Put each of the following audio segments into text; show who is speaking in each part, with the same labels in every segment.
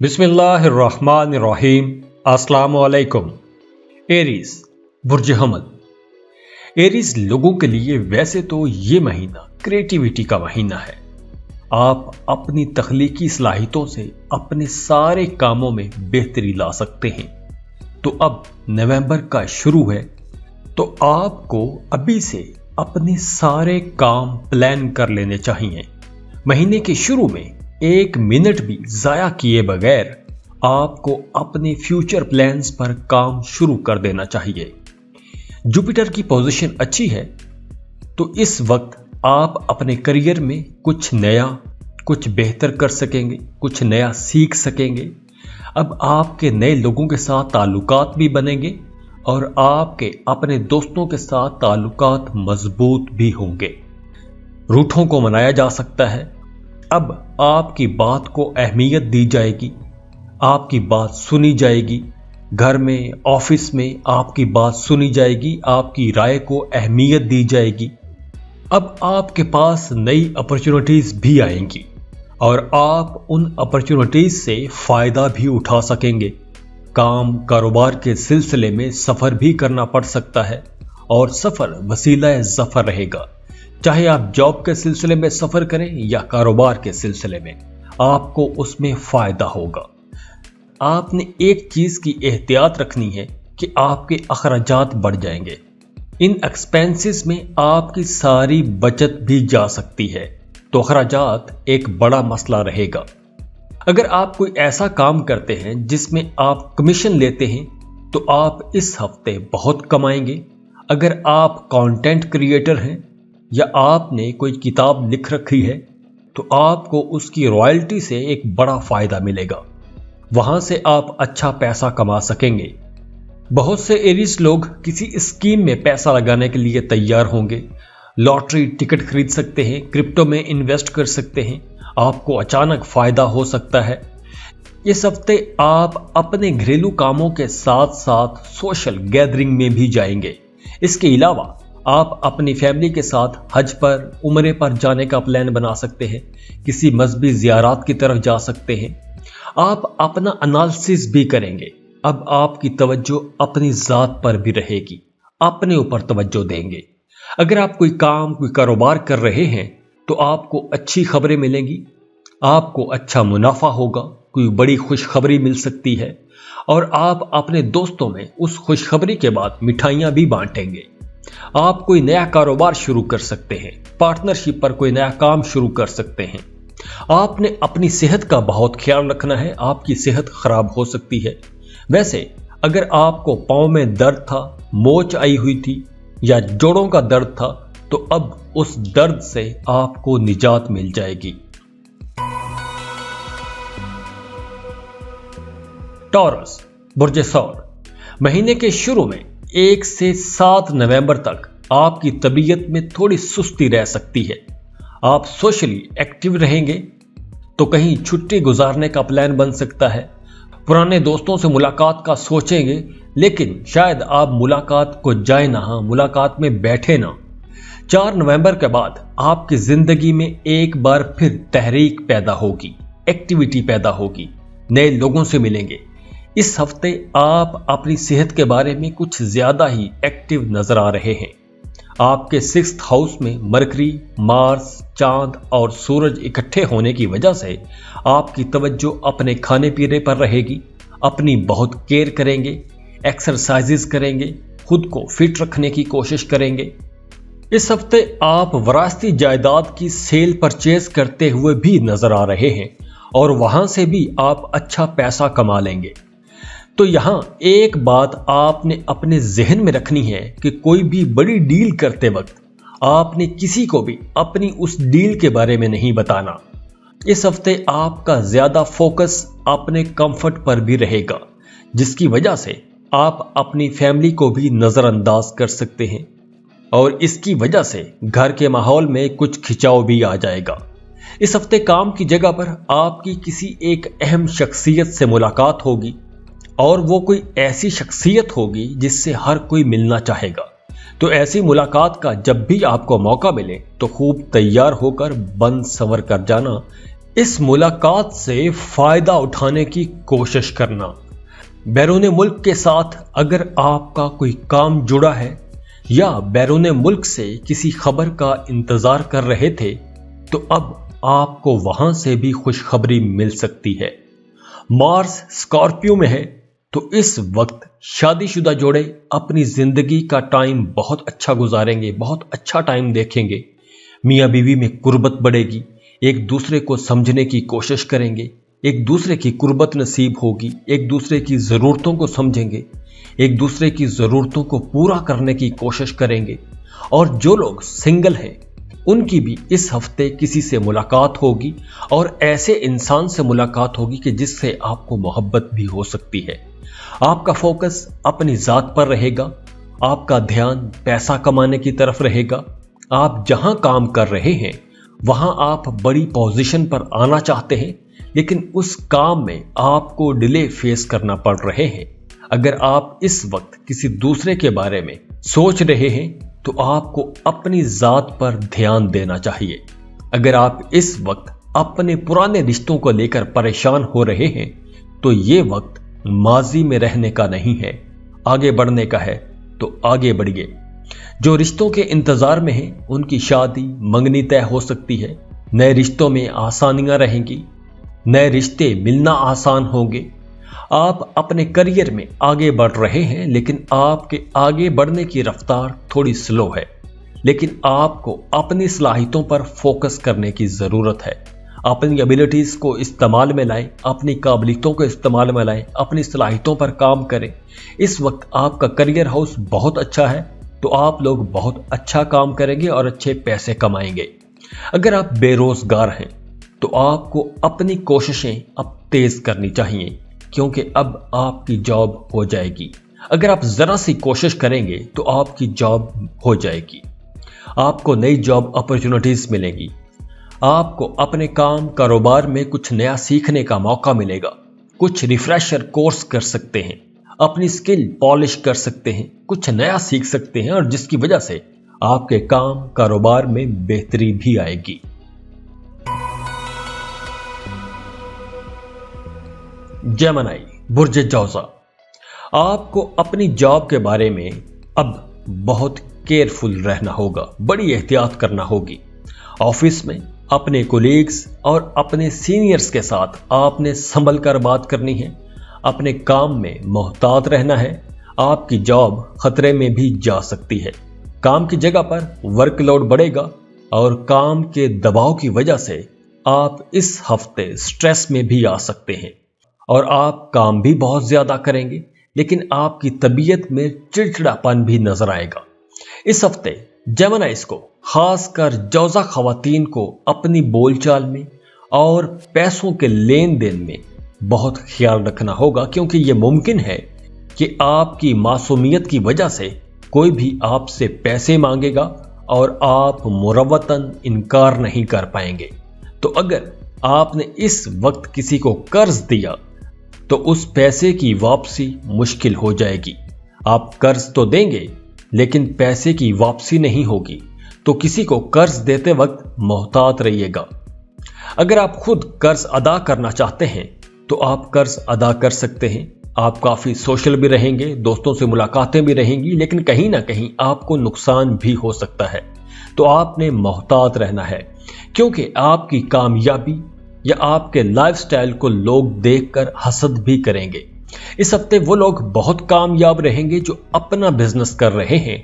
Speaker 1: बिस्मिल्लाहिर्रहमानिर्रहीम। अस्सलामु अलैकुम। एरीज, बुर्ज हमल। एरीज लोगों के लिए वैसे तो ये महीना क्रिएटिविटी का महीना है। आप अपनी तख्लीकी सलाहियतों से अपने सारे कामों में बेहतरी ला सकते हैं। तो अब नवंबर का शुरू है, तो आपको अभी से अपने सारे काम प्लान कर लेने चाहिए। महीने के शुरू में एक मिनट भी जाया किए बगैर आपको अपने फ्यूचर प्लान्स पर काम शुरू कर देना चाहिए। जुपिटर की पोजीशन अच्छी है, तो इस वक्त आप अपने करियर में कुछ नया, कुछ बेहतर कर सकेंगे, कुछ नया सीख सकेंगे। अब आपके नए लोगों के साथ ताल्लुकात भी बनेंगे और आपके अपने दोस्तों के साथ ताल्लुकात मजबूत भी होंगे। रूठों को मनाया जा सकता है। अब आपकी बात को अहमियत दी जाएगी, आपकी बात सुनी जाएगी। घर में, ऑफिस में आपकी बात सुनी जाएगी, आपकी राय को अहमियत दी जाएगी। अब आपके पास नई अपॉर्चुनिटीज भी आएंगी और आप उन अपॉर्चुनिटीज से फायदा भी उठा सकेंगे। काम कारोबार के सिलसिले में सफर भी करना पड़ सकता है और सफर वसीला ज़फर रहेगा। चाहे आप जॉब के सिलसिले में सफर करें या कारोबार के सिलसिले में, आपको उसमें फायदा होगा। आपने एक चीज की एहतियात रखनी है कि आपके अखराजात बढ़ जाएंगे। इन एक्सपेंसेस में आपकी सारी बचत भी जा सकती है, तो अखराजात एक बड़ा मसला रहेगा। अगर आप कोई ऐसा काम करते हैं जिसमें आप कमीशन लेते हैं, तो आप इस हफ्ते बहुत कमाएंगे। अगर आप कंटेंट क्रिएटर हैं या आपने कोई किताब लिख रखी है, तो आपको उसकी रॉयल्टी से एक बड़ा फायदा मिलेगा। वहां से आप अच्छा पैसा कमा सकेंगे। बहुत से एरीज लोग किसी स्कीम में पैसा लगाने के लिए तैयार होंगे। लॉटरी टिकट खरीद सकते हैं, क्रिप्टो में इन्वेस्ट कर सकते हैं। आपको अचानक फायदा हो सकता है। इस हफ्ते आप अपने घरेलू कामों के साथ साथ सोशल गैदरिंग में भी जाएंगे। इसके अलावा आप अपनी फैमिली के साथ हज पर, उम्रे पर जाने का प्लान बना सकते हैं। किसी मजहबी ज़ियारत की तरफ जा सकते हैं। आप अपना एनालिसिस भी करेंगे। अब आपकी तवज्जो अपनी ज़ात पर भी रहेगी, अपने ऊपर तवज्जो देंगे। अगर आप कोई काम, कोई कारोबार कर रहे हैं, तो आपको अच्छी खबरें मिलेंगी, आपको अच्छा मुनाफा होगा, कोई बड़ी खुशखबरी मिल सकती है और आप अपने दोस्तों में उस खुशखबरी के बाद मिठाइयाँ भी बांटेंगे। आप कोई नया कारोबार शुरू कर सकते हैं, पार्टनरशिप पर कोई नया काम शुरू कर सकते हैं। आपने अपनी सेहत का बहुत ख्याल रखना है, आपकी सेहत खराब हो सकती है। वैसे अगर आपको पांव में दर्द था, मोच आई हुई थी या जोड़ों का दर्द था, तो अब उस दर्द से आपको निजात मिल जाएगी। टॉरस, बुर्ज सौर। महीने के शुरू में 1 से 7 नवंबर तक आपकी तबीयत में थोड़ी सुस्ती रह सकती है। आप सोशली एक्टिव रहेंगे, तो कहीं छुट्टी गुजारने का प्लान बन सकता है। पुराने दोस्तों से मुलाकात का सोचेंगे, लेकिन शायद आप मुलाकात को जाए ना, मुलाकात में बैठे ना। 4 नवंबर के बाद आपकी जिंदगी में एक बार फिर तहरीक पैदा होगी, एक्टिविटी पैदा होगी, नए लोगों से मिलेंगे। इस हफ्ते आप अपनी सेहत के बारे में कुछ ज्यादा ही एक्टिव नजर आ रहे हैं। आपके 6th हाउस में मरकरी, मार्स, चांद और सूरज इकट्ठे होने की वजह से आपकी तवज्जो अपने खाने पीने पर रहेगी। अपनी बहुत केयर करेंगे, एक्सरसाइजेस करेंगे, खुद को फिट रखने की कोशिश करेंगे। इस हफ्ते आप विरासती जायदाद की सेल परचेज करते हुए भी नजर आ रहे हैं और वहां से भी आप अच्छा पैसा कमा लेंगे। तो यहां एक बात आपने अपने जहन में रखनी है कि कोई भी बड़ी डील करते वक्त आपने किसी को भी अपनी उस डील के बारे में नहीं बताना। इस हफ्ते आपका ज्यादा फोकस अपने कंफर्ट पर भी रहेगा, जिसकी वजह से आप अपनी फैमिली को भी नजरअंदाज कर सकते हैं और इसकी वजह से घर के माहौल में कुछ खिंचाव भी आ जाएगा। इस हफ्ते काम की जगह पर आपकी किसी एक अहम शख्सियत से मुलाकात होगी और वो कोई ऐसी शख्सियत होगी जिससे हर कोई मिलना चाहेगा। तो ऐसी मुलाकात का जब भी आपको मौका मिले, तो खूब तैयार होकर बन संवर कर जाना। इस मुलाकात से फायदा उठाने की कोशिश करना। बैरून मुल्क के साथ अगर आपका कोई काम जुड़ा है या बैरून मुल्क से किसी खबर का इंतजार कर रहे थे, तो अब आपको वहां से भी खुशखबरी मिल सकती है। मार्स स्कॉर्पियो में है, तो इस वक्त शादीशुदा जोड़े अपनी जिंदगी का टाइम बहुत अच्छा गुजारेंगे, बहुत अच्छा टाइम देखेंगे। मियाँ बीवी में कुर्बत बढ़ेगी, एक दूसरे को समझने की कोशिश करेंगे, एक दूसरे की कुर्बत नसीब होगी, एक दूसरे की ज़रूरतों को समझेंगे, एक दूसरे की ज़रूरतों को पूरा करने की कोशिश करेंगे। और जो लोग सिंगल हैं उनकी भी इस हफ्ते किसी से मुलाकात होगी, और ऐसे इंसान से मुलाकात होगी कि जिससे आपको मोहब्बत भी हो सकती है। आपका फोकस अपनी ज़ात पर रहेगा, आपका ध्यान पैसा कमाने की तरफ रहेगा। आप जहां काम कर रहे हैं वहां आप बड़ी पोजीशन पर आना चाहते हैं, लेकिन उस काम में आपको डिले फेस करना पड़ रहे हैं। अगर आप इस वक्त किसी दूसरे के बारे में सोच रहे हैं तो आपको अपनी जात पर ध्यान देना चाहिए। अगर आप इस वक्त अपने पुराने रिश्तों को लेकर परेशान हो रहे हैं तो ये वक्त माजी में रहने का नहीं है, आगे बढ़ने का है, तो आगे बढ़िए। जो रिश्तों के इंतजार में हैं उनकी शादी मंगनी तय हो सकती है। नए रिश्तों में आसानियां रहेंगी, नए रिश्ते मिलना आसान होंगे। आप अपने करियर में आगे बढ़ रहे हैं, लेकिन आपके आगे बढ़ने की रफ्तार थोड़ी स्लो है। लेकिन आपको अपनी सलाहियतों पर फोकस करने की ज़रूरत है। अपनी एबिलिटीज़ को इस्तेमाल में लाएं, अपनी काबिलियतों को इस्तेमाल में लाएं, अपनी सलाहियतों पर काम करें। इस वक्त आपका करियर हाउस बहुत अच्छा है, तो आप लोग बहुत अच्छा काम करेंगे और अच्छे पैसे कमाएंगे। अगर आप बेरोजगार हैं तो आपको अपनी कोशिशें अब तेज करनी चाहिए, क्योंकि अब आपकी जॉब हो जाएगी। अगर आप जरा सी कोशिश करेंगे तो आपकी जॉब हो जाएगी, आपको नई जॉब अपॉर्चुनिटीज मिलेंगी, आपको अपने काम कारोबार में कुछ नया सीखने का मौका मिलेगा। कुछ रिफ्रेशर कोर्स कर सकते हैं, अपनी स्किल पॉलिश कर सकते हैं, कुछ नया सीख सकते हैं, और जिसकी वजह से आपके काम कारोबार में बेहतरी भी आएगी। जेमिनी बुर्ज जौजा, आपको अपनी जॉब के बारे में अब बहुत केयरफुल रहना होगा, बड़ी एहतियात करना होगी। ऑफिस में अपने कोलीग्स और अपने सीनियर्स के साथ आपने संभल कर बात करनी है। अपने काम में मोहतात रहना है, आपकी जॉब खतरे में भी जा सकती है। काम की जगह पर वर्कलोड बढ़ेगा और काम के दबाव की वजह से आप इस हफ्ते स्ट्रेस में भी आ सकते हैं, और आप काम भी बहुत ज्यादा करेंगे, लेकिन आपकी तबीयत में चिड़चिड़ापन भी नजर आएगा। इस हफ्ते जेमिनीज़ को, खासकर जौजा खवातीन को, अपनी बोलचाल में और पैसों के लेन देन में बहुत ख्याल रखना होगा, क्योंकि यह मुमकिन है कि आपकी मासूमियत की वजह से कोई भी आपसे पैसे मांगेगा और आप मुरव्वतन इनकार नहीं कर पाएंगे। तो अगर आपने इस वक्त किसी को कर्ज दिया तो उस पैसे की वापसी मुश्किल हो जाएगी। आप कर्ज तो देंगे लेकिन पैसे की वापसी नहीं होगी, तो किसी को कर्ज देते वक्त मोहतात रहिएगा। अगर आप खुद कर्ज अदा करना चाहते हैं तो आप कर्ज अदा कर सकते हैं। आप काफी सोशल भी रहेंगे, दोस्तों से मुलाकातें भी रहेंगी, लेकिन कहीं ना कहीं आपको नुकसान भी हो सकता है। तो आपने मोहतात रहना है, क्योंकि आपकी कामयाबी या आपके लाइफस्टाइल को लोग देखकर हसद भी करेंगे। इस हफ्ते वो लोग बहुत कामयाब रहेंगे जो अपना बिजनेस कर रहे हैं।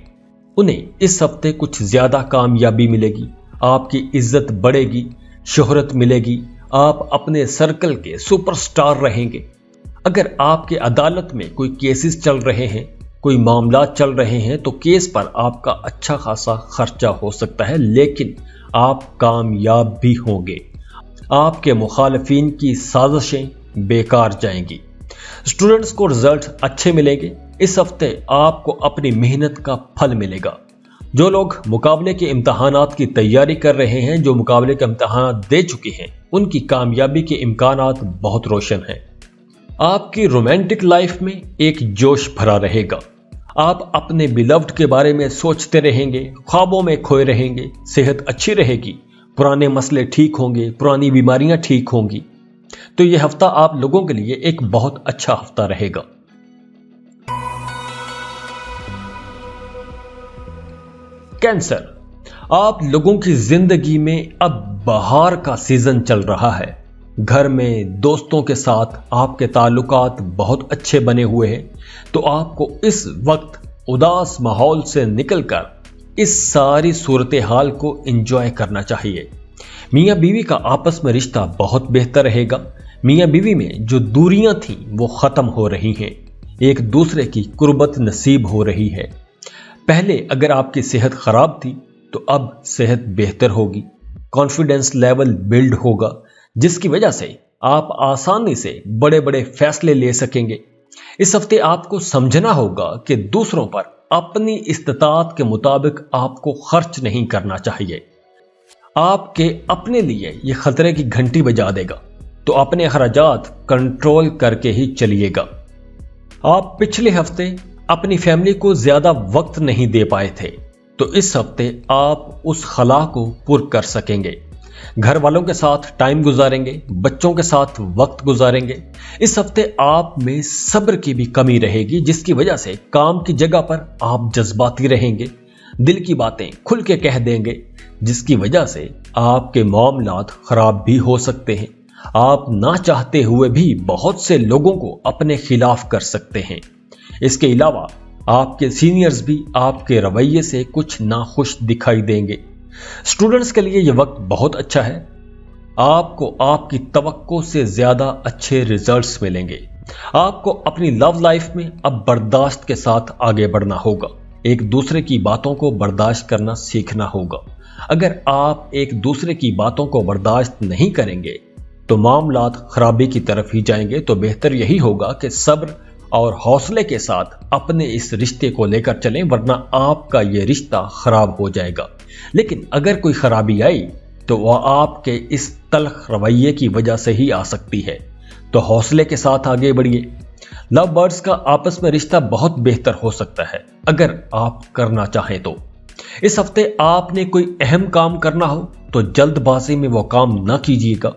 Speaker 1: उन्हें इस हफ्ते कुछ ज्यादा कामयाबी मिलेगी, आपकी इज्जत बढ़ेगी, शोहरत मिलेगी, आप अपने सर्कल के सुपरस्टार रहेंगे। अगर आपके अदालत में कोई केसेस चल रहे हैं, कोई मामला चल रहे हैं, तो केस पर आपका अच्छा खासा खर्चा हो सकता है, लेकिन आप कामयाब भी होंगे। आपके मुखालिफिन की साजिशें बेकार जाएंगी। स्टूडेंट्स को रिजल्ट अच्छे मिलेंगे। इस हफ्ते आपको अपनी मेहनत का फल मिलेगा। जो लोग मुकाबले के इम्तहानात की तैयारी कर रहे हैं, जो मुकाबले के इम्तहानात दे चुके हैं, उनकी कामयाबी के इम्कानात बहुत रोशन हैं। आपकी रोमांटिक लाइफ में एक जोश भरा रहेगा। आप अपने बिलव्ड के बारे में सोचते रहेंगे, ख्वाबों में खोए रहेंगे, सेहत अच्छी रहेगी, पुराने मसले ठीक होंगे, पुरानी बीमारियां ठीक होंगी। तो यह हफ्ता आप लोगों के लिए एक बहुत अच्छा हफ्ता रहेगा। कैंसर, आप लोगों की जिंदगी में अब बहार का सीजन चल रहा है। घर में दोस्तों के साथ आपके ताल्लुकात बहुत अच्छे बने हुए हैं, तो आपको इस वक्त उदास माहौल से निकलकर इस सारी सूरत हाल को एंजॉय करना चाहिए। मियाँ बीवी का आपस में रिश्ता बहुत बेहतर रहेगा। मियाँ बीवी में जो दूरियां थीं वो खत्म हो रही हैं, एक दूसरे की कुर्बत नसीब हो रही है। पहले अगर आपकी सेहत खराब थी तो अब सेहत बेहतर होगी, कॉन्फिडेंस लेवल बिल्ड होगा, जिसकी वजह से आप आसानी से बड़े बड़े फैसले ले सकेंगे। इस हफ्ते आपको समझना होगा कि दूसरों पर अपनी इस्तिताअत के मुताबिक आपको खर्च नहीं करना चाहिए। आपके अपने लिए यह खतरे की घंटी बजा देगा, तो अपने अखराजात कंट्रोल करके ही चलिएगा। आप पिछले हफ्ते अपनी फैमिली को ज्यादा वक्त नहीं दे पाए थे, तो इस हफ्ते आप उस खला को पूरा कर सकेंगे। घर वालों के साथ टाइम गुजारेंगे, बच्चों के साथ वक्त गुजारेंगे। इस हफ्ते आप में सब्र की भी कमी रहेगी, जिसकी वजह से काम की जगह पर आप जज्बाती रहेंगे, दिल की बातें खुल के कह देंगे, जिसकी वजह से आपके मामलात खराब भी हो सकते हैं। आप ना चाहते हुए भी बहुत से लोगों को अपने खिलाफ कर सकते हैं। इसके अलावा आपके सीनियर्स भी आपके रवैये से कुछ नाखुश दिखाई देंगे। स्टूडेंट्स के लिए यह वक्त बहुत अच्छा है। आपको आपकी तवक्को से ज्यादा अच्छे रिजल्ट्स मिलेंगे। आपको अपनी लव लाइफ में अब बर्दाश्त के साथ आगे बढ़ना होगा। एक दूसरे की बातों को बर्दाश्त करना सीखना होगा। अगर आप एक दूसरे की बातों को बर्दाश्त नहीं करेंगे तो मामलात खराबी की तरफ ही जाएंगे। तो बेहतर यही होगा कि सब्र और हौसले के साथ अपने इस रिश्ते को लेकर चलें, वरना आपका यह रिश्ता खराब हो जाएगा। लेकिन अगर कोई खराबी आई तो वह आपके इस तल्ख रवैये की वजह से ही आ सकती है। तो हौसले के साथ आगे बढ़िए। लव बर्ड्स का आपस में रिश्ता बहुत बेहतर हो सकता है अगर आप करना चाहें तो। इस हफ्ते आपने कोई अहम काम करना हो तो जल्दबाजी में वो काम ना कीजिएगा।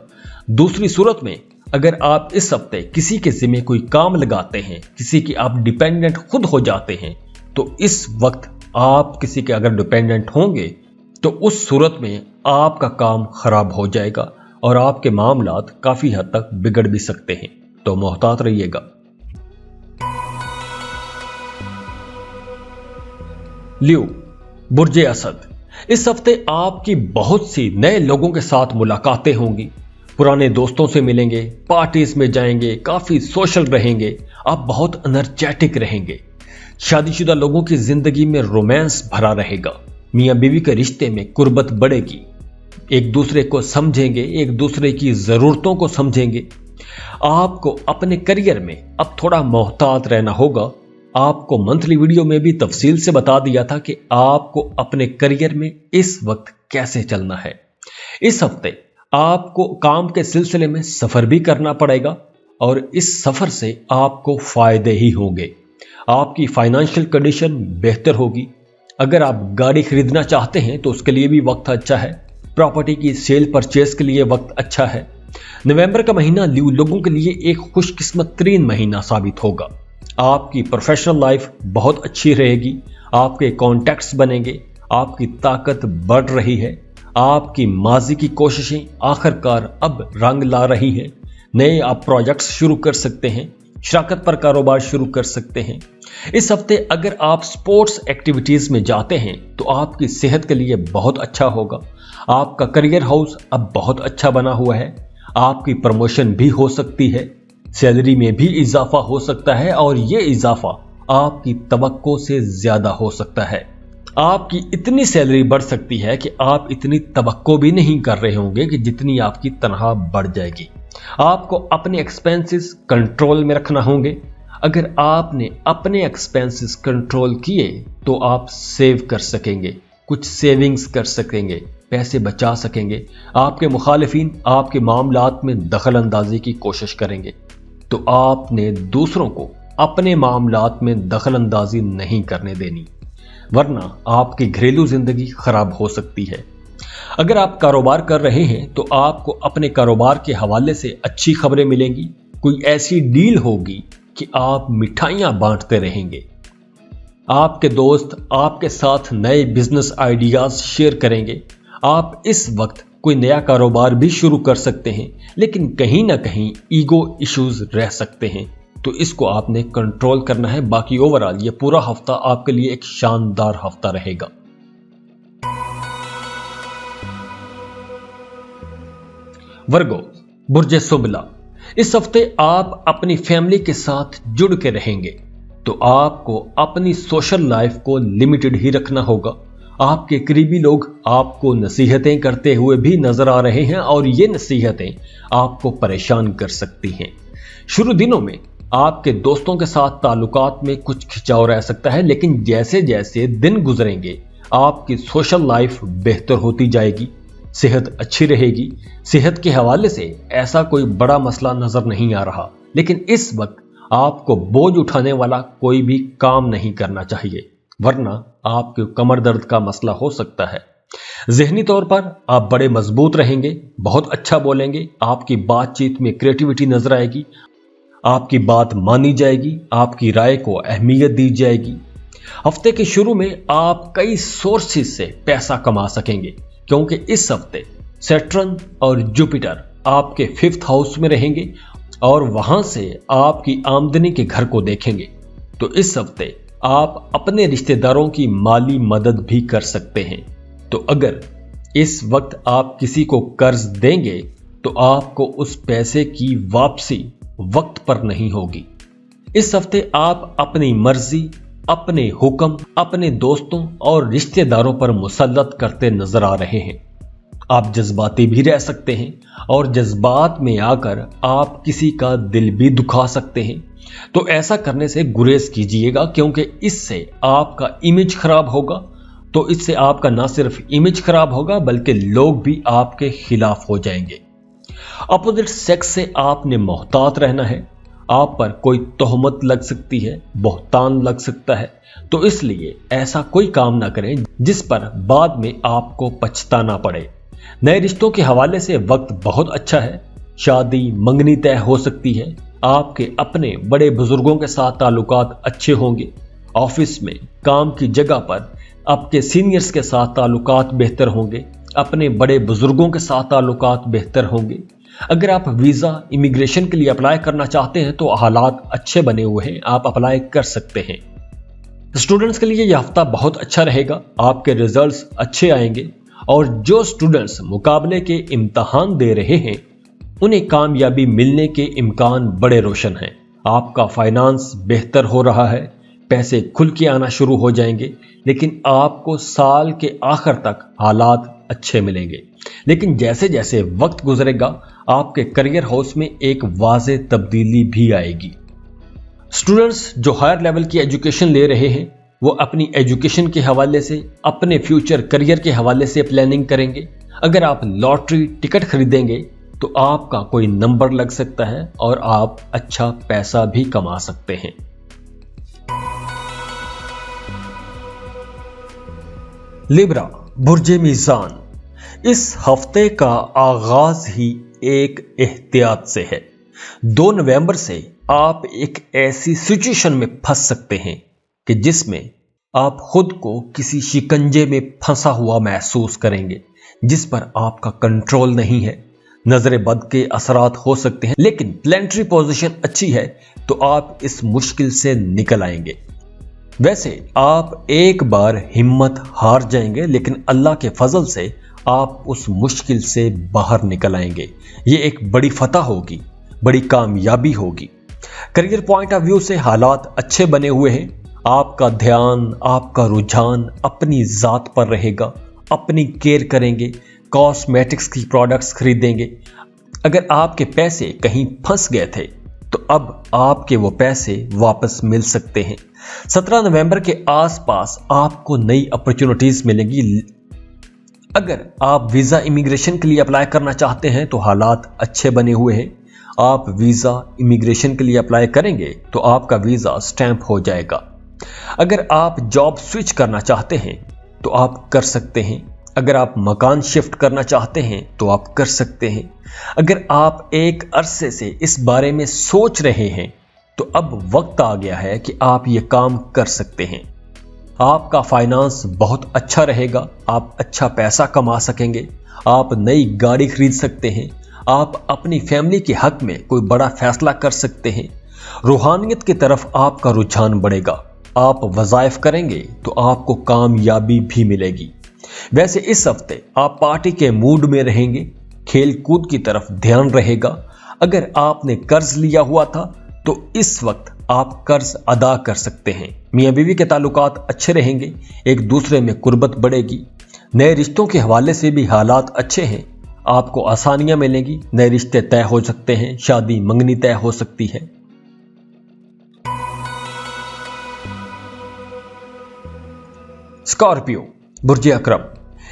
Speaker 1: दूसरी सूरत में अगर आप इस हफ्ते किसी के जिम्मे कोई काम लगाते हैं, किसी की आप डिपेंडेंट खुद हो जाते हैं, तो इस वक्त आप किसी के अगर डिपेंडेंट होंगे तो उस सूरत में आपका काम खराब हो जाएगा और आपके मामलात काफी हद तक बिगड़ भी सकते हैं। तो मोहतात रहिएगा। लियो, बुर्जे असद, इस हफ्ते आपकी बहुत सी नए लोगों के साथ मुलाकातें होंगी। पुराने दोस्तों से मिलेंगे, पार्टीज में जाएंगे, काफी सोशल रहेंगे, आप बहुत एनर्जेटिक रहेंगे। शादीशुदा लोगों की जिंदगी में रोमांस भरा रहेगा। मियां बीवी के रिश्ते में कुर्बत बढ़ेगी। एक दूसरे को समझेंगे, एक दूसरे की जरूरतों को समझेंगे। आपको अपने करियर में अब थोड़ा मोहतात रहना होगा। आपको मंथली वीडियो में भी तफसील से बता दिया था कि आपको अपने करियर में इस वक्त कैसे चलना है। इस हफ्ते आपको काम के सिलसिले में सफर भी करना पड़ेगा और इस सफर से आपको फायदे ही होंगे। आपकी फाइनेंशियल कंडीशन बेहतर होगी। अगर आप गाड़ी खरीदना चाहते हैं तो उसके लिए भी वक्त अच्छा है। प्रॉपर्टी की सेल परचेज के लिए वक्त अच्छा है। नवंबर का महीना ल्यू लोगों के लिए एक खुशकिस्मत तरीन महीना साबित होगा। आपकी प्रोफेशनल लाइफ बहुत अच्छी रहेगी। आपके कॉन्टैक्ट्स बनेंगे। आपकी ताकत बढ़ रही है। आपकी माजी की कोशिशें आखिरकार अब रंग ला रही हैं। नए आप प्रोजेक्ट्स शुरू कर सकते हैं। शराकत पर कारोबार शुरू कर सकते हैं। इस हफ्ते अगर आप स्पोर्ट्स एक्टिविटीज में जाते हैं तो आपकी सेहत के लिए बहुत अच्छा होगा। आपका करियर हाउस अब बहुत अच्छा बना हुआ है। आपकी प्रमोशन भी हो सकती है। सैलरी में भी इजाफा हो सकता है और ये इजाफा आपकी तवक्को से ज्यादा हो सकता है। आपकी इतनी सैलरी बढ़ सकती है कि आप इतनी तवक्को भी नहीं कर रहे होंगे कि जितनी आपकी तनख्वाह बढ़ जाएगी। आपको अपने एक्सपेंसेस कंट्रोल में रखना होंगे। अगर आपने अपने एक्सपेंसेस कंट्रोल किए तो आप सेव कर सकेंगे, कुछ सेविंग्स कर सकेंगे, पैसे बचा सकेंगे। आपके मुखालिफिन आपके मामलात में दखल अंदाजी की कोशिश करेंगे, तो आपने दूसरों को अपने मामलात में दखल अंदाजी नहीं करने देनी, वरना आपकी घरेलू जिंदगी खराब हो सकती है। अगर आप कारोबार कर रहे हैं तो आपको अपने कारोबार के हवाले से अच्छी खबरें मिलेंगी। कोई ऐसी डील होगी कि आप मिठाइयां बांटते रहेंगे। आपके दोस्त आपके साथ नए बिजनेस आइडियाज शेयर करेंगे। आप इस वक्त कोई नया कारोबार भी शुरू कर सकते हैं, लेकिन कहीं ना कहीं ईगो इश्यूज रह सकते हैं, तो इसको आपने कंट्रोल करना है। बाकी ओवरऑल ये पूरा हफ्ता आपके लिए एक शानदार हफ्ता रहेगा। वर्गो, बुर्ज सुबला, इस हफ्ते आप अपनी फैमिली के साथ जुड़ के रहेंगे, तो आपको अपनी सोशल लाइफ को लिमिटेड ही रखना होगा। आपके करीबी लोग आपको नसीहतें करते हुए भी नजर आ रहे हैं और ये नसीहतें आपको परेशान कर सकती हैं। शुरू दिनों में आपके दोस्तों के साथ ताल्लुकात में कुछ खिंचाव रह सकता है, लेकिन जैसे जैसे दिन गुजरेंगे आपकी सोशल लाइफ बेहतर होती जाएगी, सेहत अच्छी रहेगी। सेहत के हवाले से ऐसा कोई बड़ा मसला नजर नहीं आ रहा, लेकिन इस वक्त आपको बोझ उठाने वाला कोई भी काम नहीं करना चाहिए, वरना आपके कमर दर्द का मसला हो सकता है। ज़हनी तौर पर आप बड़े मजबूत रहेंगे, बहुत अच्छा बोलेंगे, आपकी बातचीत में क्रिएटिविटी नजर आएगी, आपकी बात मानी जाएगी, आपकी राय को अहमियत दी जाएगी। हफ्ते के शुरू में आप कई सोर्सेज से पैसा कमा सकेंगे, क्योंकि इस हफ्ते सैटर्न और जुपिटर आपके 5th हाउस में रहेंगे और वहां से आपकी आमदनी के घर को देखेंगे। तो इस हफ्ते आप अपने रिश्तेदारों की माली मदद भी कर सकते हैं। तो अगर इस वक्त आप किसी को कर्ज देंगे तो आपको उस पैसे की वापसी वक्त पर नहीं होगी। इस हफ्ते आप अपनी मर्जी, अपने हुक्म अपने दोस्तों और रिश्तेदारों पर मुसल्लत करते नजर आ रहे हैं। आप जज्बाती भी रह सकते हैं और जज्बात में आकर आप किसी का दिल भी दुखा सकते हैं। तो ऐसा करने से गुरेज कीजिएगा, क्योंकि इससे आपका इमेज खराब होगा। तो इससे आपका ना सिर्फ इमेज खराब होगा बल्कि लोग भी आपके खिलाफ हो जाएंगे। अपोजिट सेक्स से आपने मोहतात रहना है। आप पर कोई तोहमत लग सकती है, बहतान लग सकता है, तो इसलिए ऐसा कोई काम ना करें जिस पर बाद में आपको पछताना पड़े। नए रिश्तों के हवाले से वक्त बहुत अच्छा है। शादी मंगनी तय हो सकती है। आपके अपने बड़े बुजुर्गों के साथ ताल्लुकात अच्छे होंगे। ऑफिस में, काम की जगह पर आपके सीनियर्स के साथ ताल्लुकात बेहतर होंगे। अपने बड़े बुजुर्गों के साथ ताल्लुकात बेहतर होंगे। अगर आप वीज़ा इमिग्रेशन के लिए अप्लाई करना चाहते हैं तो हालात अच्छे बने हुए हैं, आप अप्लाई कर सकते हैं। स्टूडेंट्स के लिए यह हफ्ता बहुत अच्छा रहेगा। आपके रिजल्ट्स अच्छे आएंगे और जो स्टूडेंट्स मुकाबले के इम्तहान दे रहे हैं उन्हें कामयाबी मिलने के इम्कान बड़े रोशन हैं। आपका फाइनेंस बेहतर हो रहा है, पैसे खुल के आना शुरू हो जाएंगे, लेकिन आपको साल के आखिर तक हालात अच्छे मिलेंगे। लेकिन जैसे जैसे वक्त गुजरेगा आपके करियर हाउस में एक वाज़े तब्दीली भी आएगी। स्टूडेंट्स जो हायर लेवल की एजुकेशन ले रहे हैं वो अपनी एजुकेशन के हवाले से, अपने फ्यूचर करियर के हवाले से प्लानिंग करेंगे। अगर आप लॉटरी टिकट खरीदेंगे तो आपका कोई नंबर लग सकता है और आप अच्छा पैसा भी कमा सकते हैं। लिब्रा, बुर्जे मीज़ान, इस हफ्ते का आगाज ही एक एहतियात से है। 2 नवंबर से आप एक ऐसी सिचुएशन में फंस सकते हैं कि जिसमें आप खुद को किसी शिकंजे में फंसा हुआ महसूस करेंगे जिस पर आपका कंट्रोल नहीं है। नजर बद के असरात हो सकते हैं, लेकिन प्लेनेटरी पोजीशन अच्छी है तो आप इस मुश्किल से निकल आएंगे। वैसे आप एक बार हिम्मत हार जाएंगे, लेकिन अल्लाह के फजल से आप उस मुश्किल से बाहर निकल आएंगे। ये एक बड़ी फतह होगी, बड़ी कामयाबी होगी। करियर पॉइंट ऑफ व्यू से हालात अच्छे बने हुए हैं। आपका ध्यान, आपका रुझान अपनी जात पर रहेगा। अपनी केयर करेंगे, कॉस्मेटिक्स की प्रोडक्ट्स खरीदेंगे। अगर आपके पैसे कहीं फंस गए थे तो अब आपके वो पैसे वापस मिल सकते हैं। 17 नवंबर के आसपास आपको नई अपॉर्चुनिटीज मिलेंगी। अगर आप वीज़ा इमिग्रेशन के लिए अप्लाई करना चाहते हैं तो हालात अच्छे बने हुए हैं। आप वीज़ा इमिग्रेशन के लिए अप्लाई करेंगे तो आपका वीज़ा स्टैंप हो जाएगा। अगर आप जॉब स्विच करना चाहते हैं तो आप कर सकते हैं। اگر آپ مکان شفٹ کرنا چاہتے ہیں تو آپ کر سکتے ہیں۔ اگر آپ ایک عرصے سے اس بارے میں سوچ رہے ہیں تو اب وقت آ گیا ہے کہ آپ یہ کام کر سکتے ہیں۔ آپ کا فائنانس بہت اچھا رہے گا، آپ اچھا پیسہ کما سکیں گے، آپ نئی گاڑی خرید سکتے ہیں، آپ اپنی فیملی کے حق میں کوئی بڑا فیصلہ کر سکتے ہیں۔ روحانیت کی طرف آپ کا رجحان بڑھے گا، آپ وظائف کریں گے تو آپ کو کامیابی بھی ملے گی۔ ویسے اس ہفتے آپ پارٹی کے موڈ میں رہیں گے، کھیل کود کی طرف دھیان رہے گا۔ اگر آپ نے قرض لیا ہوا تھا تو اس وقت آپ قرض ادا کر سکتے ہیں۔ میاں بیوی کے تعلقات اچھے رہیں گے، ایک دوسرے میں قربت بڑھے گی۔ نئے رشتوں کے حوالے سے بھی حالات اچھے ہیں، آپ کو آسانیاں ملیں گی، نئے رشتے طے ہو سکتے ہیں، شادی منگنی طے ہو سکتی ہے۔ اسکارپیو برج اکرم،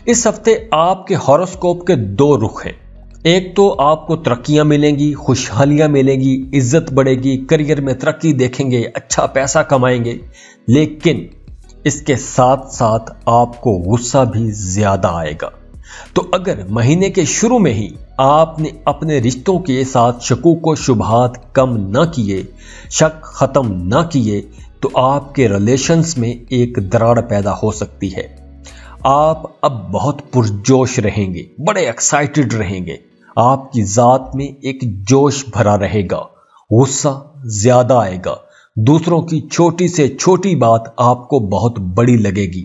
Speaker 1: اس ہفتے آپ کے ہاروسکوپ کے دو رخ ہیں۔ ایک تو آپ کو ترقیاں ملیں گی، خوشحالیاں ملیں گی، عزت بڑھے گی، کریئر میں ترقی دیکھیں گے، اچھا پیسہ کمائیں گے، لیکن اس کے ساتھ ساتھ آپ کو غصہ بھی زیادہ آئے گا۔ تو اگر مہینے کے شروع میں ہی آپ نے اپنے رشتوں کے ساتھ شکوک و شبہات کم نہ کیے، شک ختم نہ کیے، تو آپ کے ریلیشنز میں ایک دراڑ پیدا ہو سکتی ہے۔ آپ اب بہت پرجوش رہیں گے، بڑے ایکسائٹڈ رہیں گے، آپ کی ذات میں ایک جوش بھرا رہے گا، غصہ زیادہ آئے گا، دوسروں کی چھوٹی سے چھوٹی بات آپ کو بہت بڑی لگے گی،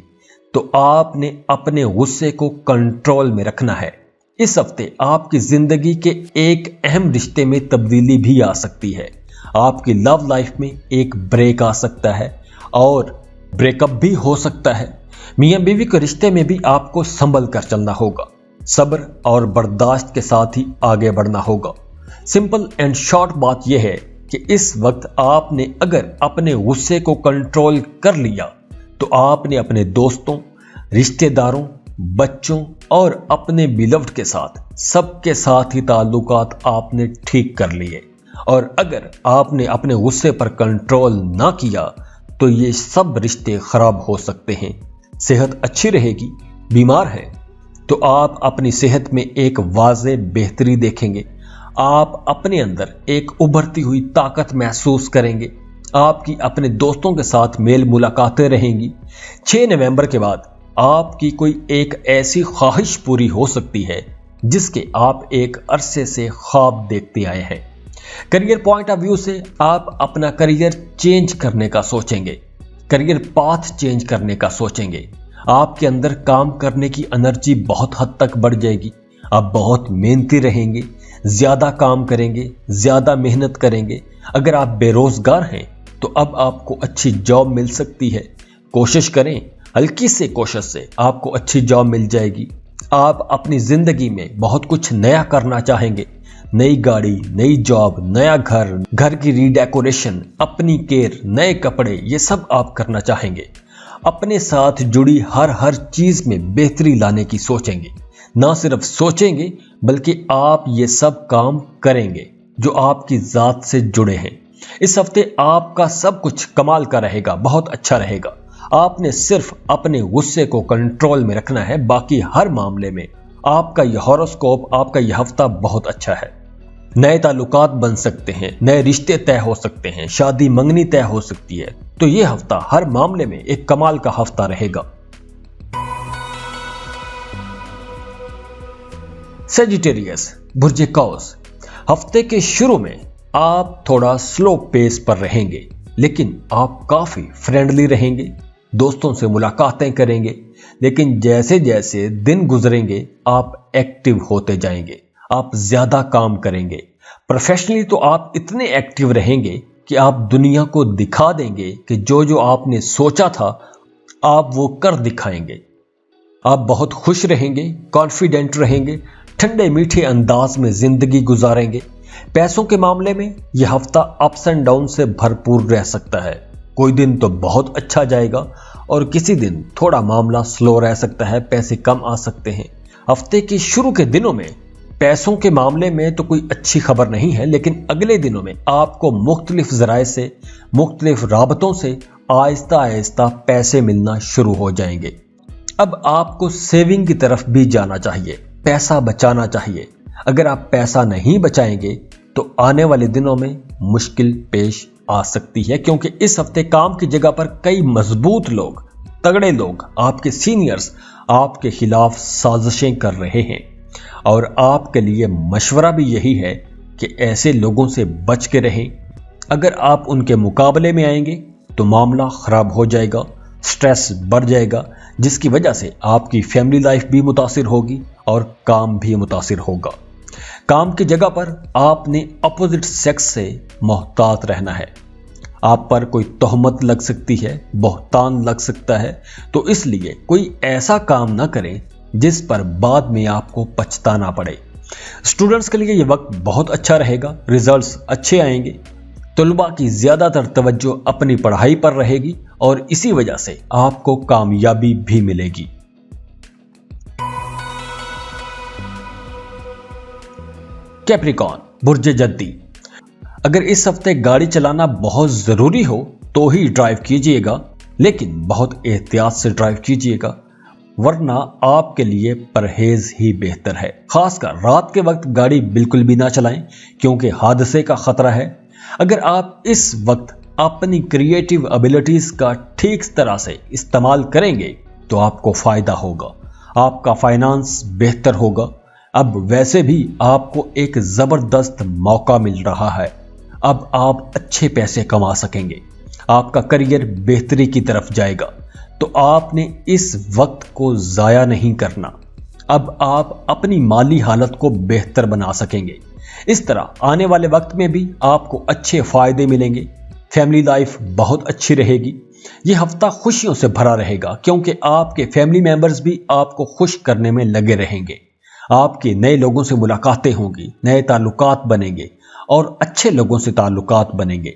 Speaker 1: تو آپ نے اپنے غصے کو کنٹرول میں رکھنا ہے۔ اس ہفتے آپ کی زندگی کے ایک اہم رشتے میں تبدیلی بھی آ سکتی ہے، آپ کی لو لائف میں ایک بریک آ سکتا ہے اور بریک اپ بھی ہو سکتا ہے۔ میاں بیوی کے رشتے میں بھی آپ کو سنبھل کر چلنا ہوگا، صبر اور برداشت کے ساتھ ہی آگے بڑھنا ہوگا۔ سمپل اینڈ شارٹ بات یہ ہے کہ اس وقت آپ نے اگر اپنے غصے کو کنٹرول کر لیا تو آپ نے اپنے دوستوں، رشتہ داروں، بچوں اور اپنے بیلوڈ کے ساتھ سب کے ساتھ ہی تعلقات آپ نے ٹھیک کر لیے، اور اگر آپ نے اپنے غصے پر کنٹرول نہ کیا تو یہ سب رشتے خراب ہو سکتے ہیں۔ صحت اچھی رہے گی، بیمار ہیں تو آپ اپنی صحت میں ایک واضح بہتری دیکھیں گے، آپ اپنے اندر ایک ابھرتی ہوئی طاقت محسوس کریں گے، آپ کی اپنے دوستوں کے ساتھ میل ملاقاتیں رہیں گی۔ 6 نومبر کے بعد آپ کی کوئی ایک ایسی خواہش پوری ہو سکتی ہے جس کے آپ ایک عرصے سے خواب دیکھتے آئے ہیں۔ کریئر پوائنٹ آف ویو سے آپ اپنا کریئر چینج کرنے کا سوچیں گے، کریئر پاتھ چینج کرنے کا سوچیں گے، آپ کے اندر کام کرنے کی انرجی بہت حد تک بڑھ جائے گی، آپ بہت محنتی رہیں گے، زیادہ کام کریں گے، زیادہ محنت کریں گے۔ اگر آپ بے روزگار ہیں تو اب آپ کو اچھی جاب مل سکتی ہے، کوشش کریں، ہلکی سے کوشش سے آپ کو اچھی جاب مل جائے گی۔ آپ اپنی زندگی میں بہت کچھ نیا کرنا چاہیں گے، نئی گاڑی، نئی جاب، نیا گھر، گھر کی ری ڈیکوریشن، اپنی کیئر، نئے کپڑے، یہ سب آپ کرنا چاہیں گے۔ اپنے ساتھ جڑی ہر چیز میں بہتری لانے کی سوچیں گے، نہ صرف سوچیں گے بلکہ آپ یہ سب کام کریں گے جو آپ کی ذات سے جڑے ہیں۔ اس ہفتے آپ کا سب کچھ کمال کا رہے گا، بہت اچھا رہے گا۔ آپ نے صرف اپنے غصے کو کنٹرول میں رکھنا ہے، باقی ہر معاملے میں آپ کا یہ ہاروسکوپ، آپ کا یہ ہفتہ بہت اچھا ہے۔ نئے تعلقات بن سکتے ہیں، نئے رشتے طے ہو سکتے ہیں، شادی منگنی طے ہو سکتی ہے، تو یہ ہفتہ ہر معاملے میں ایک کمال کا ہفتہ رہے گا۔ سیجیٹیریس برج قوس، ہفتے کے شروع میں آپ تھوڑا سلو پیس پر رہیں گے، لیکن آپ کافی فرینڈلی رہیں گے، دوستوں سے ملاقاتیں کریں گے، لیکن جیسے جیسے دن گزریں گے آپ ایکٹیو ہوتے جائیں گے، آپ زیادہ کام کریں گے۔ پروفیشنلی تو آپ اتنے ایکٹیو رہیں گے کہ آپ دنیا کو دکھا دیں گے کہ جو آپ نے سوچا تھا آپ وہ کر دکھائیں گے۔ آپ بہت خوش رہیں گے، کانفیڈنٹ رہیں گے، ٹھنڈے میٹھے انداز میں زندگی گزاریں گے۔ پیسوں کے معاملے میں یہ ہفتہ اپس اینڈ ڈاؤن سے بھرپور رہ سکتا ہے، کوئی دن تو بہت اچھا جائے گا اور کسی دن تھوڑا معاملہ سلو رہ سکتا ہے، پیسے کم آ سکتے ہیں۔ ہفتے کے شروع کے دنوں میں پیسوں کے معاملے میں تو کوئی اچھی خبر نہیں ہے، لیکن اگلے دنوں میں آپ کو مختلف ذرائع سے، مختلف رابطوں سے آہستہ آہستہ پیسے ملنا شروع ہو جائیں گے۔ अब आपको सेविंग की तरफ भी जाना चाहिए, पैसा बचाना चाहिए। अगर आप पैसा नहीं बचाएंगे तो आने वाले दिनों में मुश्किल पेश आ सकती है, क्योंकि इस हफ्ते काम की जगह पर कई मजबूत लोग, तगड़े लोग, आपके सीनियर्स आपके खिलाफ साजिशें कर रहे हैं। और आपके लिए मशवरा भी यही है कि ऐसे लोगों से बच के रहें। अगर आप उनके मुकाबले में आएंगे तो मामला खराब हो जाएगा, स्ट्रेस बढ़ जाएगा, जिसकी वजह से आपकी फैमिली लाइफ भी मुतासिर होगी और काम भी मुतासिर होगा। काम की जगह पर आपने अपोजिट सेक्स से मोहतात रहना है। आप पर कोई तोहमत लग सकती है, बहतान लग सकता है, तो इसलिए कोई ऐसा काम ना करें जिस पर बाद में आपको पछताना पड़े। स्टूडेंट्स के लिए ये वक्त बहुत अच्छा रहेगा, रिजल्ट्स अच्छे आएंगे। तलबा की ज्यादातर तवज्जो अपनी पढ़ाई पर रहेगी और इसी वजह से आपको कामयाबी भी मिलेगी। कैप्रिकॉर्न, बुर्ज जद्दी, अगर इस हफ्ते गाड़ी चलाना बहुत जरूरी हो तो ही ड्राइव कीजिएगा, लेकिन बहुत एहतियात से ड्राइव कीजिएगा, वरना आपके लिए परहेज ही बेहतर है। खासकर रात के वक्त गाड़ी बिल्कुल भी ना चलाएं, क्योंकि हादसे का खतरा है। अगर आप इस वक्त अपनी क्रिएटिव एबिलिटीज का ठीक तरह से इस्तेमाल करेंगे तो आपको फायदा होगा, आपका फाइनेंस बेहतर होगा। अब वैसे भी आपको एक जबरदस्त मौका मिल रहा है, अब आप अच्छे पैसे कमा सकेंगे, आपका करियर बेहतरी की तरफ जाएगा, तो आपने इस वक्त को जाया नहीं करना। अब आप अपनी माली हालत को बेहतर बना सकेंगे। इस तरह आने वाले वक्त में भी आपको अच्छे फायदे मिलेंगे, फैमिली लाइफ बहुत अच्छी रहेगी। यह हफ्ता खुशियों से भरा रहेगा, क्योंकि आपके फैमिली मेंबर्स भी आपको खुश करने में लगे रहेंगे। आपके नए लोगों से मुलाकातें होंगी, नए ताल्लुकात बनेंगे और अच्छे लोगों से ताल्लुकात बनेंगे।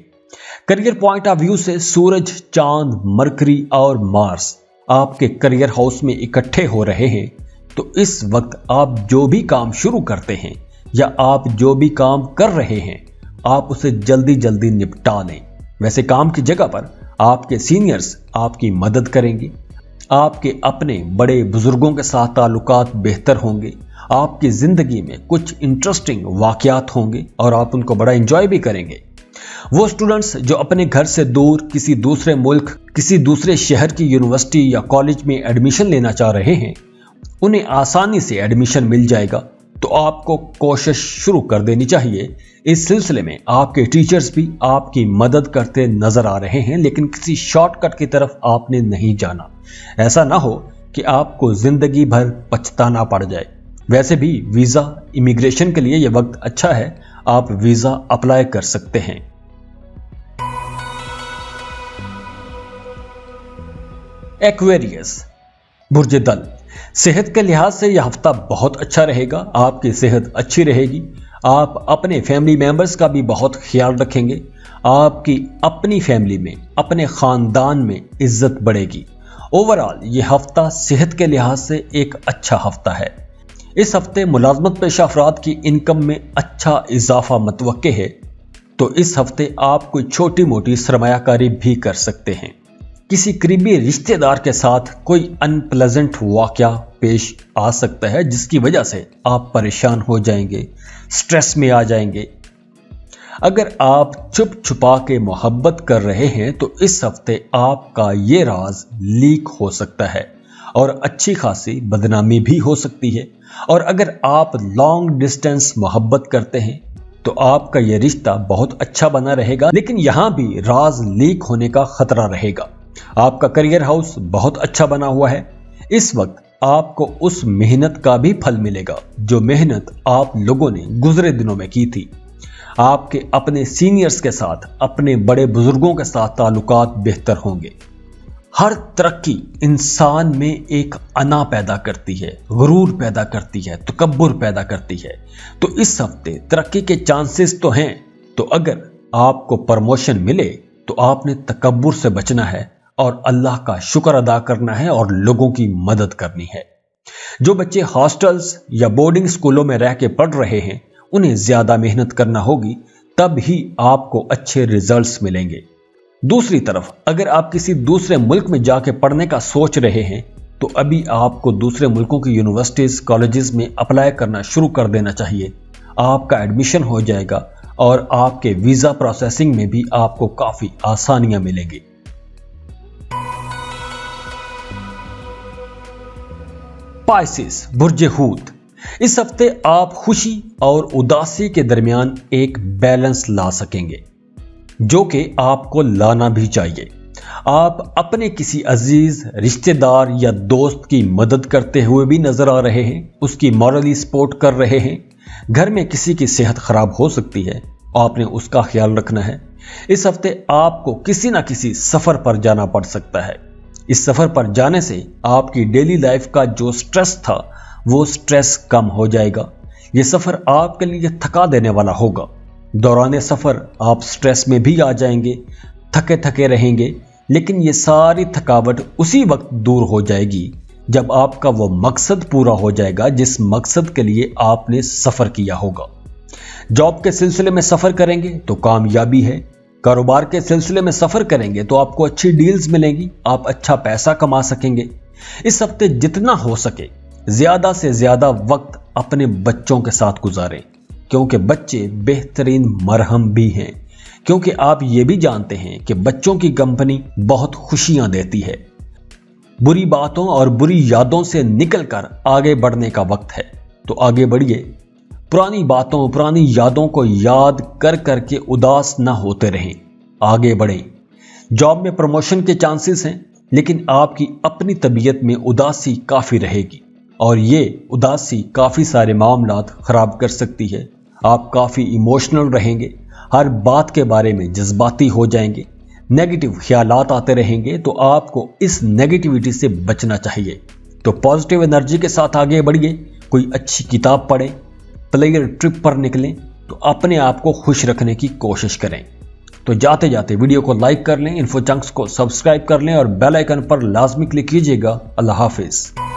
Speaker 1: करियर पॉइंट ऑफ व्यू से सूरज, चांद, मरकरी और मार्स आपके करियर हाउस में इकट्ठे हो रहे हैं, तो इस वक्त आप जो भी काम शुरू करते हैं या आप जो भी काम कर रहे हैं, आप उसे जल्दी जल्दी निपटा लें। वैसे काम की जगह पर आपके सीनियर्स आपकी मदद करेंगे, आपके अपने बड़े बुजुर्गों के साथ ताल्लुकात बेहतर होंगे, आपकी जिंदगी में कुछ इंटरेस्टिंग वाकयात होंगे और आप उनको बड़ा एंजॉय भी करेंगे। वो स्टूडेंट्स जो अपने घर से दूर किसी दूसरे मुल्क, किसी दूसरे शहर की यूनिवर्सिटी या कॉलेज में एडमिशन लेना चाह रहे हैं, उन्हें आसानी से एडमिशन मिल जाएगा, तो आपको कोशिश शुरू कर देनी चाहिए। इस सिलसिले में आपके टीचर्स भी आपकी मदद करते नजर आ रहे हैं, लेकिन किसी शॉर्टकट की तरफ आपने नहीं जाना। ऐसा ना हो कि आपको जिंदगी भर पछताना पड़ जाए। वैसे भी वीजा, इमिग्रेशन के लिए यह वक्त अच्छा है, आप वीजा अप्लाई कर सकते हैं। एक्वेरियस, बुर्ज दल, सेहत के लिहाज से यह हफ्ता बहुत अच्छा रहेगा। आपकी सेहत अच्छी रहेगी, आप अपने फैमिली मेंबर्स का भी बहुत ख्याल रखेंगे, आपकी अपनी फैमिली में, अपने खानदान में इज्जत बढ़ेगी। ओवरऑल यह हफ्ता सेहत के लिहाज से एक अच्छा हफ्ता है। इस हफ्ते मुलाजमत पेशा अफराद की इनकम में अच्छा इजाफा मुतवक्के है, तो इस हफ्ते आप कोई छोटी मोटी सरमायाकारी भी कर सकते हैं। किसी करीबी रिश्तेदार के साथ कोई अनप्लेजेंट वाकया पेश आ सकता है, जिसकी वजह से आप परेशान हो जाएंगे, स्ट्रेस में आ जाएंगे। अगर आप छुप छुपा के मोहब्बत कर रहे हैं तो इस हफ्ते आपका ये राज लीक हो सकता है और अच्छी खासी बदनामी भी हो सकती है। और अगर आप लॉन्ग डिस्टेंस मोहब्बत करते हैं तो आपका यह रिश्ता बहुत अच्छा बना रहेगा, लेकिन यहां भी राज लीक होने का खतरा रहेगा। आपका करियर हाउस बहुत अच्छा बना हुआ है। इस वक्त आपको उस मेहनत का भी फल मिलेगा जो मेहनत आप लोगों ने गुजरे दिनों में की थी। आपके अपने सीनियर्स के साथ, अपने बड़े बुजुर्गों के साथ ताल्लुकात बेहतर होंगे। हर तरक्की इंसान में एक अना पैदा करती है, गुरूर पैदा करती है, तकब्बुर पैदा करती है। तो इस हफ्ते तरक्की के चांसेस तो हैं, तो अगर आपको प्रमोशन मिले तो आपने तकब्बुर से बचना है और अल्लाह का शुक्र अदा करना है और लोगों की मदद करनी है। जो बच्चे हॉस्टल्स या बोर्डिंग स्कूलों में रह के पढ़ रहे हैं, उन्हें ज्यादा मेहनत करना होगी, तब ही आपको अच्छे रिजल्ट्स मिलेंगे। दूसरी तरफ अगर आप किसी दूसरे मुल्क में जाके पढ़ने का सोच रहे हैं तो अभी आपको दूसरे मुल्कों की यूनिवर्सिटीज कॉलेजेस में अप्लाई करना शुरू कर देना चाहिए। आपका एडमिशन हो जाएगा और आपके वीज़ा प्रोसेसिंग में भी आपको काफ़ी आसानियां मिलेंगी। पाइसेस, बुर्ज हूत। इस हफ्ते आप खुशी और उदासी के दरमियान एक बैलेंस ला सकेंगे, जो कि आपको लाना भी चाहिए। आप अपने किसी अजीज रिश्तेदार या दोस्त की मदद करते हुए भी नजर आ रहे हैं, उसकी मॉरली सपोर्ट कर रहे हैं। घर में किसी की सेहत खराब हो सकती है, आपने उसका ख्याल रखना है। इस हफ्ते आपको किसी ना किसी सफर पर जाना पड़ सकता है। इस सफर पर जाने से आपकी डेली लाइफ का जो स्ट्रेस था वो स्ट्रेस कम हो जाएगा। ये सफर आपके लिए थका देने वाला होगा। दौरान सफर आप स्ट्रेस में भी आ जाएंगे, थके थके रहेंगे, लेकिन ये सारी थकावट उसी वक्त दूर हो जाएगी जब आपका वो मकसद पूरा हो जाएगा जिस मकसद के लिए आपने सफर किया होगा। जॉब के सिलसिले में सफर करेंगे तो कामयाबी है। कारोबार के सिलसिले में सफर करेंगे तो आपको अच्छी डील्स मिलेंगी, आप अच्छा पैसा कमा सकेंगे। इस हफ्ते जितना हो सके ज्यादा से ज्यादा वक्त अपने बच्चों के साथ गुजारें, क्योंकि बच्चे बेहतरीन मरहम भी हैं। क्योंकि आप ये भी जानते हैं कि बच्चों की कंपनी बहुत खुशियां देती है। बुरी बातों और बुरी यादों से निकलकर आगे बढ़ने का वक्त है, तो आगे बढ़िए। पुरानी बातों, पुरानी यादों को याद कर करके उदास ना होते रहें, आगे बढ़ें। जॉब में प्रमोशन के चांसेस हैं, लेकिन आपकी अपनी तबीयत में उदासी काफ़ी रहेगी और ये उदासी काफ़ी सारे मामलात ख़राब कर सकती है। आप काफ़ी इमोशनल रहेंगे, हर बात के बारे में जज्बाती हो जाएंगे, नेगेटिव ख्यालात आते रहेंगे, तो आपको इस नेगेटिविटी से बचना चाहिए। तो पॉजिटिव एनर्जी के साथ आगे बढ़िए। कोई अच्छी किताब पढ़ें, प्लेयर ट्रिप पर निकलें, तो अपने आप को खुश रखने की कोशिश करें। तो जाते जाते वीडियो को लाइक कर लें, इन्फो चंक्स को सब्सक्राइब कर लें और बेल आइकन पर लाजमी क्लिक कीजिएगा। अल्लाह हाफिज।